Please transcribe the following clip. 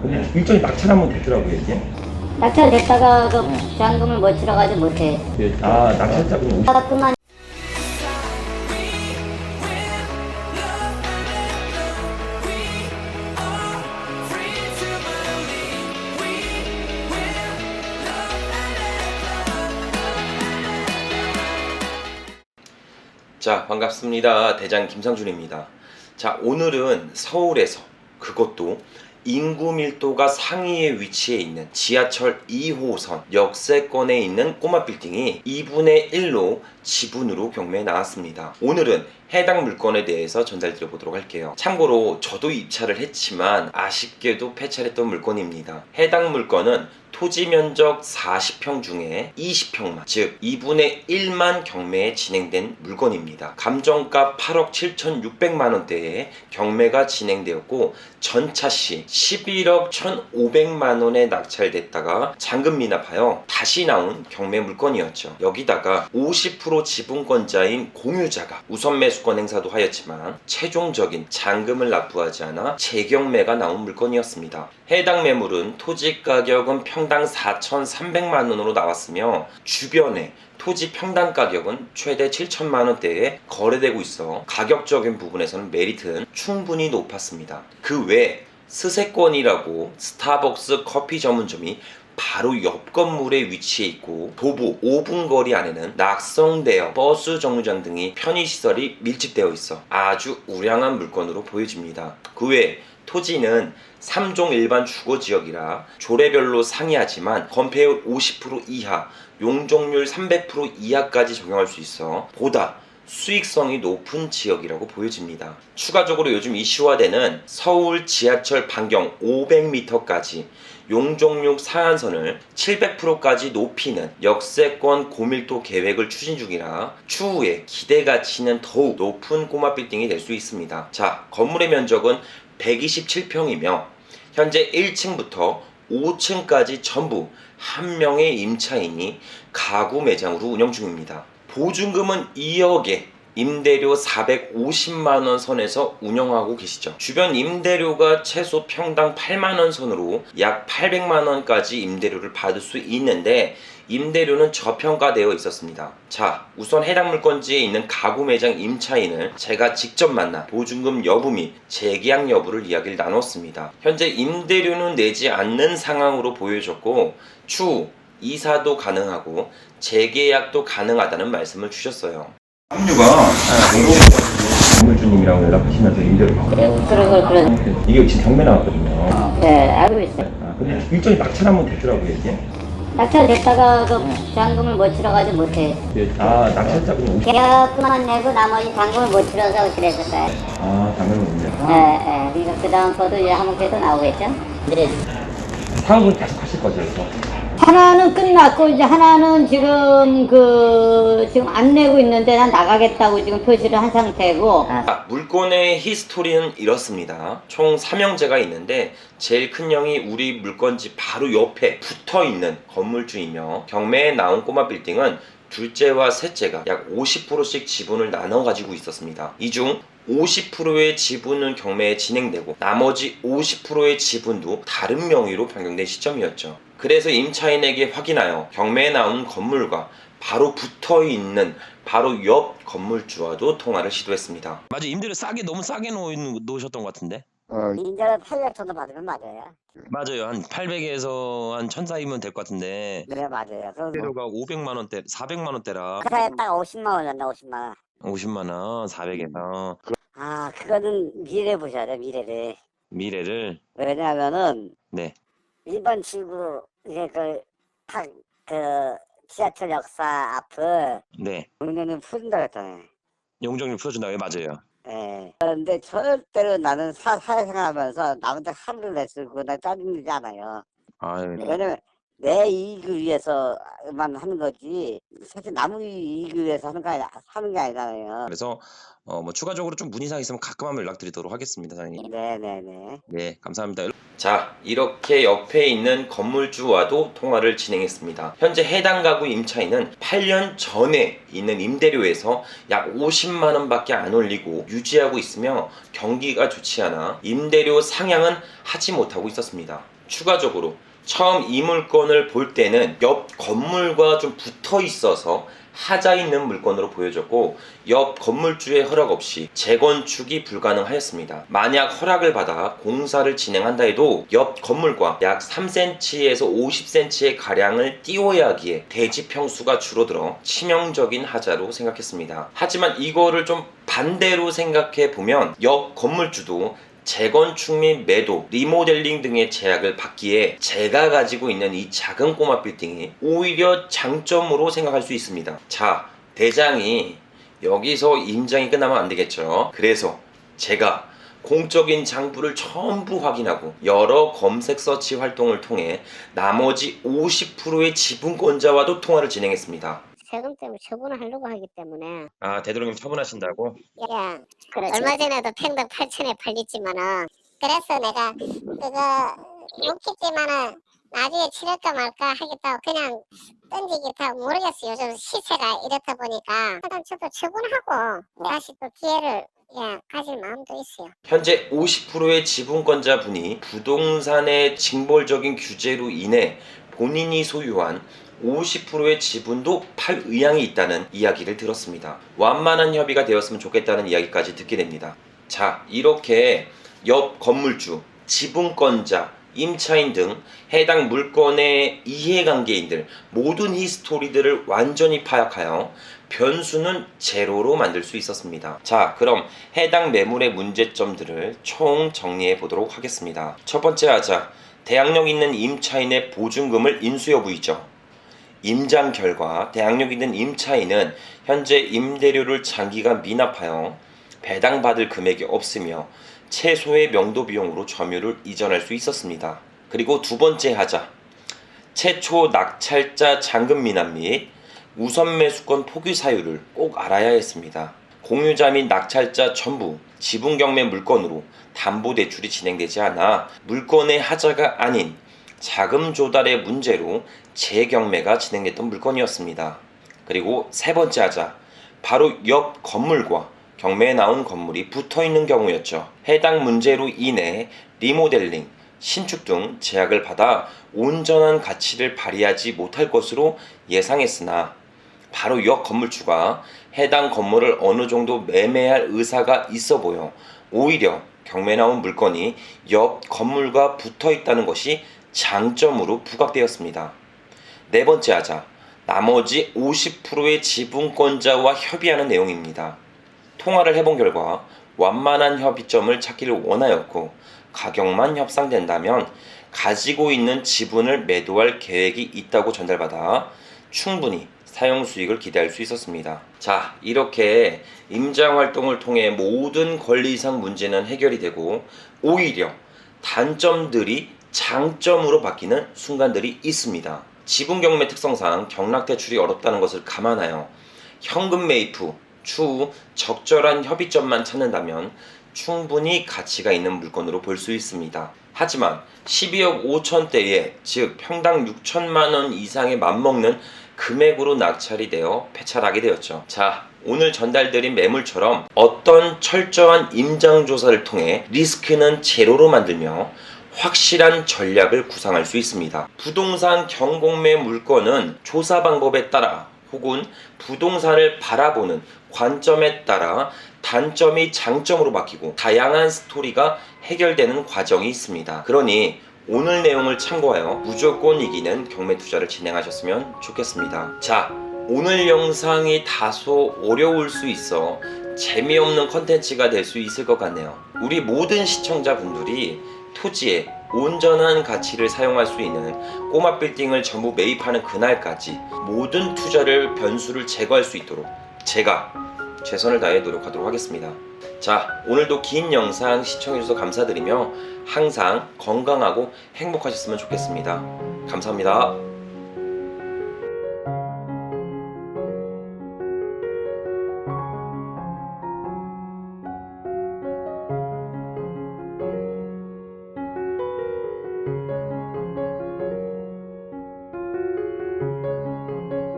근데 일정이 낙찰하면 되더라고요, 이게. 낙찰됐다가 그 잔금을 못 치러가지고 못해. 아, 낙찰자금 그만. 자, 반갑습니다. 대장 김상준입니다. 자, 오늘은 서울에서, 그것도 인구 밀도가 상위에 위치해 있는 지하철 2호선 역세권에 있는 꼬마 빌딩이 2분의 1로 지분으로 경매에 나왔습니다. 오늘은 해당 물건에 대해서 전달드려 보도록 할게요. 참고로 저도 입찰을 했지만 아쉽게도 폐차했던 물건입니다. 해당 물건은 토지 면적 40평 중에 20평만, 즉 2분의 1만 경매에 진행된 물건입니다. 감정가 8억 7,600만원대에 경매가 진행되었고 전차시 11억 1,500만원에 낙찰됐다가 잔금 미납하여 다시 나온 경매 물건이었죠. 여기다가 50% 지분권자인 공유자가 우선 매수권 행사도 하였지만 최종적인 잔금을 납부하지 않아 재경매가 나온 물건이었습니다. 해당 매물은 토지 가격은 평당 4,300만원으로 나왔으며 주변에 토지 평당 가격은 최대 7천만원대에 거래되고 있어 가격적인 부분에서는 메리트는 충분히 높았습니다. 그 외에 스세권이라고 스타벅스 커피 전문점이 바로 옆 건물에 위치해 있고 도보 5분 거리 안에는 낙성대여, 버스 정류장 등이 편의시설이 밀집되어 있어 아주 우량한 물건으로 보여집니다. 그 외에 토지는 3종 일반 주거지역이라 조례별로 상이하지만 건폐율 50% 이하, 용적률 300% 이하까지 적용할 수 있어 보다 수익성이 높은 지역이라고 보여집니다. 추가적으로 요즘 이슈화되는 서울 지하철 반경 500m까지 용적률 상한선을 700%까지 높이는 역세권 고밀도 계획을 추진 중이라 추후에 기대가치는 더욱 높은 꼬마 빌딩이 될 수 있습니다. 자, 건물의 면적은 127평이며 현재 1층부터 5층까지 전부 한 명의 임차인이 가구 매장으로 운영 중입니다. 보증금은 2억에 임대료 450만원 선에서 운영하고 계시죠. 주변 임대료가 최소 평당 8만원 선으로 약 800만원까지 임대료를 받을 수 있는데 임대료는 저평가되어 있었습니다. 자, 우선 해당 물건지에 있는 가구 매장 임차인을 제가 직접 만나 보증금 여부 및 재계약 여부를 이야기를 나눴습니다. 현재 임대료는 내지 않는 상황으로 보여졌고 추후 이사도 가능하고 재계약도 가능하다는 말씀을 주셨어요. 합류가 건물주님이랑 연락하시면서 임대를 받고 그런. 이게 지금 경매 나왔거든요. 네, 알고 있어요. 아, 근데 일정이 낙찰하면 되더라고요, 이게. 낙찰됐다가 그 잔금을 못 치러가지고 못해. 아, 낙찰자금 계약금만 내고 나머지 잔금을 못 치러서 그랬었어요. 아, 당연히 있네요. 그러니까 그 다음 거도 이제 한번 계속 나오겠죠. 그래. 사업은 계속 하실 거죠, 그래서? 하나는 끝났고 이제 하나는 지금 지금 안 내고 있는데 난 나가겠다고 지금 표시를 한 상태고. 물건의 히스토리는 이렇습니다. 총 3형제가 있는데 제일 큰 형이 우리 물건지 바로 옆에 붙어있는 건물주이며 경매에 나온 꼬마 빌딩은 둘째와 셋째가 약 50%씩 지분을 나눠 가지고 있었습니다. 이 중 50%의 지분은 경매에 진행되고 나머지 50%의 지분도 다른 명의로 변경된 시점이었죠. 그래서 임차인에게 확인하여 경매에 나온 건물과 바로 붙어있는 바로 옆 건물주와도 통화를 시도했습니다. 맞아, 임대료 너무 싸게 놓으셨던 것 같은데. 인자를 800 정도 받으면 맞아요. 맞아요, 한 800에서 한 1,000 사이면 될 것 같은데. 네, 맞아요. 임대료가 500만 원대, 400만 원대라. 그 사이에 딱 50만 원 줬나 50만 원. 50만 원, 400에서 그거는 미래 보셔야 돼, 미래를. 미래를. 왜냐하면은 네. 일반 지구 이제 지하철 역사 앞을 네. 용도는 풀린다 그랬잖아요. 용적률 풀어준다고. 맞아요. 예. 그런데 절대로 나는 사회생활하면서 남한테 화를 내쓰고 나 짜증내지 않아요. 아, 왜냐면 내 이익을 위해서만 하는 거지 사실 남의 이익을 위해서 하는 게 아니잖아요. 그래서 뭐 추가적으로 좀 문의사항 있으면 가끔 한번 연락드리도록 하겠습니다, 사장님. 네네네. 네, 감사합니다. 자, 이렇게 옆에 있는 건물주와도 통화를 진행했습니다. 현재 해당 가구 임차인은 8년 전에 있는 임대료에서 약 50만 원밖에 안 올리고 유지하고 있으며 경기가 좋지 않아 임대료 상향은 하지 못하고 있었습니다. 추가적으로 처음 이 물건을 볼 때는 옆 건물과 좀 붙어 있어서 하자 있는 물건으로 보여졌고 옆 건물주의 허락 없이 재건축이 불가능하였습니다. 만약 허락을 받아 공사를 진행한다 해도 옆 건물과 약 3cm에서 50cm의 가량을 띄워야 하기에 대지 평수가 줄어들어 치명적인 하자로 생각했습니다. 하지만 이거를 좀 반대로 생각해 보면 옆 건물주도 재건축 및 매도, 리모델링 등의 제약을 받기에 제가 가지고 있는 이 작은 꼬마 빌딩이 오히려 장점으로 생각할 수 있습니다. 자, 대장이 여기서 임장이 끝나면 안 되겠죠. 그래서 제가 공적인 장부를 전부 확인하고 여러 검색 서치 활동을 통해 나머지 50%의 지분권자와도 통화를 진행했습니다. 세금 때문에 처분을 하려고 하기 때문에 아, 되도록이면 처분하신다고? 야 그렇죠. 얼마 전에도 평당 8천에 팔렸지만은 그래서 내가 그거 묵혔지만은 나중에 치를까 말까 하겠다고 그냥 던지겠다 모르겠어요. 요즘 시세가 이렇다 보니까 일단 저도 처분하고 다시 또 기회를 가질 마음도 있어요. 현재 50%의 지분권자분이 부동산의 징벌적인 규제로 인해 본인이 소유한 50%의 지분도 팔 의향이 있다는 이야기를 들었습니다. 완만한 협의가 되었으면 좋겠다는 이야기까지 듣게 됩니다. 자, 이렇게 옆 건물주, 지분권자, 임차인 등 해당 물건의 이해관계인들 모든 히스토리들을 완전히 파악하여 변수는 제로로 만들 수 있었습니다. 자, 그럼 해당 매물의 문제점들을 총 정리해 보도록 하겠습니다. 첫 번째 하자, 대항력 있는 임차인의 보증금을 인수 여부이죠. 임장 결과 대항력 있는 임차인은 현재 임대료를 장기간 미납하여 배당받을 금액이 없으며 최소의 명도 비용으로 점유를 이전할 수 있었습니다. 그리고 두 번째 하자, 최초 낙찰자 잔금 미납 및 우선 매수권 포기 사유를 꼭 알아야 했습니다. 공유자 및 낙찰자 전부 지분 경매 물건으로 담보대출이 진행되지 않아 물건의 하자가 아닌 자금 조달의 문제로 재경매가 진행됐던 물건이었습니다. 그리고 세 번째 하자, 바로 옆 건물과 경매에 나온 건물이 붙어있는 경우였죠. 해당 문제로 인해 리모델링, 신축 등 제약을 받아 온전한 가치를 발휘하지 못할 것으로 예상했으나 바로 옆 건물주가 해당 건물을 어느 정도 매매할 의사가 있어 보여 오히려 경매에 나온 물건이 옆 건물과 붙어있다는 것이 장점으로 부각되었습니다. 네 번째 하자, 나머지 50%의 지분권자와 협의하는 내용입니다. 통화를 해본 결과 완만한 협의점을 찾기를 원하였고 가격만 협상된다면 가지고 있는 지분을 매도할 계획이 있다고 전달받아 충분히 사용 수익을 기대할 수 있었습니다. 자, 이렇게 임장 활동을 통해 모든 권리상 문제는 해결이 되고 오히려 단점들이 장점으로 바뀌는 순간들이 있습니다. 지분 경매 특성상 경락 대출이 어렵다는 것을 감안하여 현금 매입 후 추후 적절한 협의점만 찾는다면 충분히 가치가 있는 물건으로 볼 수 있습니다. 하지만 12억 5천대에 즉 평당 6천만 원 이상에 맞먹는 금액으로 낙찰이 되어 폐찰하게 되었죠. 자, 오늘 전달드린 매물처럼 어떤 철저한 임장 조사를 통해 리스크는 제로로 만들며 확실한 전략을 구상할 수 있습니다. 부동산 경공매 물건은 조사 방법에 따라 혹은 부동산을 바라보는 관점에 따라 단점이 장점으로 바뀌고 다양한 스토리가 해결되는 과정이 있습니다. 그러니 오늘 내용을 참고하여 무조건 이기는 경매 투자를 진행하셨으면 좋겠습니다. 자, 오늘 영상이 다소 어려울 수 있어 재미없는 컨텐츠가 될 수 있을 것 같네요. 우리 모든 시청자분들이 토지에 온전한 가치를 사용할 수 있는 꼬마 빌딩을 전부 매입하는 그날까지 모든 투자를 변수를 제거할 수 있도록 제가 최선을 다해 노력하도록 하겠습니다. 자, 오늘도 긴 영상 시청해주셔서 감사드리며 항상 건강하고 행복하셨으면 좋겠습니다. 감사합니다.